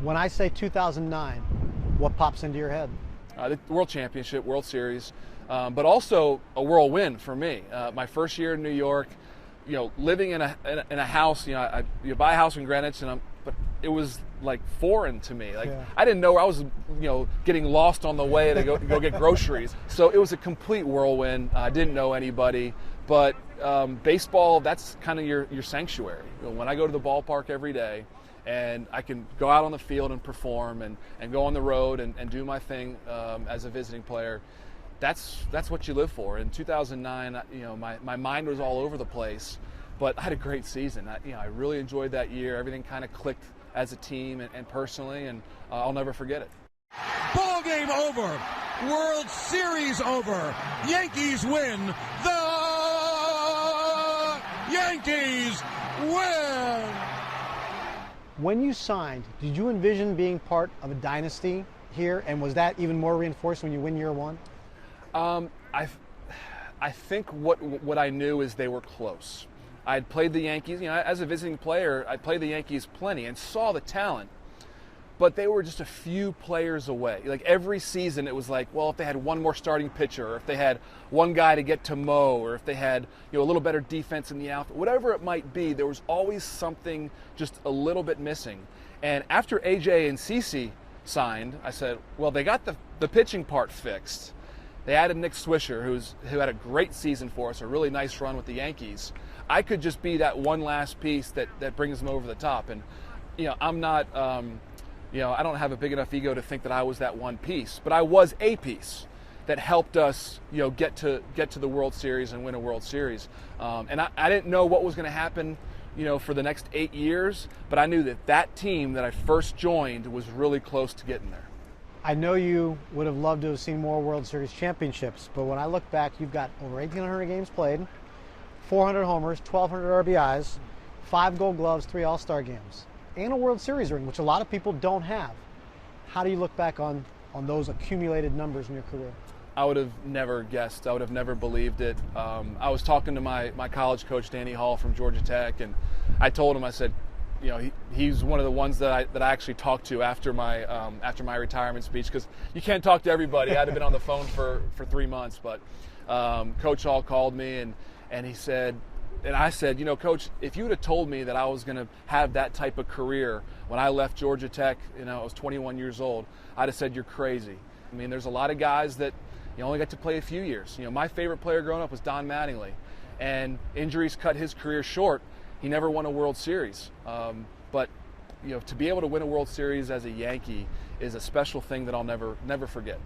When I say 2009, what pops into your head? The World Championship, World Series, but also a whirlwind for me. My first year in New York, living in a house. You buy a house in Greenwich, but it was like foreign to me. I didn't know where I was, getting lost on the way to go get groceries. So it was a complete whirlwind. I didn't know anybody, but baseball, that's kind of your sanctuary. When I go to the ballpark every day, and I can go out on the field and perform and go on the road and do my thing as a visiting player. That's what you live for. In 2009, my mind was all over the place, but I had a great season. I really enjoyed that year. Everything kind of clicked as a team and personally, and I'll never forget it. Ball game over. World Series over. Yankees win. The Yankees win. When you signed, did you envision being part of a dynasty here, and was that even more reinforced when you win year one? I think what I knew is they were close. I'd played the Yankees, as a visiting player, I played the Yankees plenty and saw the talent, but they were just a few players away. Like every season it was like, well, if they had one more starting pitcher, or if they had one guy to get to Mo, or if they had a little better defense in the outfield, whatever it might be, there was always something just a little bit missing. And after AJ and CeCe signed, I said, well, they got the pitching part fixed. They added Nick Swisher, who had a great season for us, a really nice run with the Yankees. I could just be that one last piece that brings them over the top. And I'm not, I don't have a big enough ego to think that I was that one piece, but I was a piece that helped us, get to the World Series and win a World Series. And I didn't know what was going to happen, for the next 8 years, but I knew that team that I first joined was really close to getting there. I know you would have loved to have seen more World Series championships, but when I look back, you've got over 1,800 games played, 400 homers, 1,200 RBIs, 5 Gold Gloves, 3 All-Star games, and a World Series ring, which a lot of people don't have. How do you look back on those accumulated numbers in your career? I would have never guessed. I would have never believed it. I was talking to my college coach, Danny Hall from Georgia Tech, and I told him, I said, he's one of the ones that I actually talked to after my retirement speech, because you can't talk to everybody. I had been on the phone for 3 months, but Coach Hall called me and he said, and I said, Coach, if you would have told me that I was going to have that type of career when I left Georgia Tech, I was 21 years old, I'd have said you're crazy. I mean, there's a lot of guys that only got to play a few years. My favorite player growing up was Don Mattingly, and injuries cut his career short. He never won a World Series, but to be able to win a World Series as a Yankee is a special thing that I'll never forget.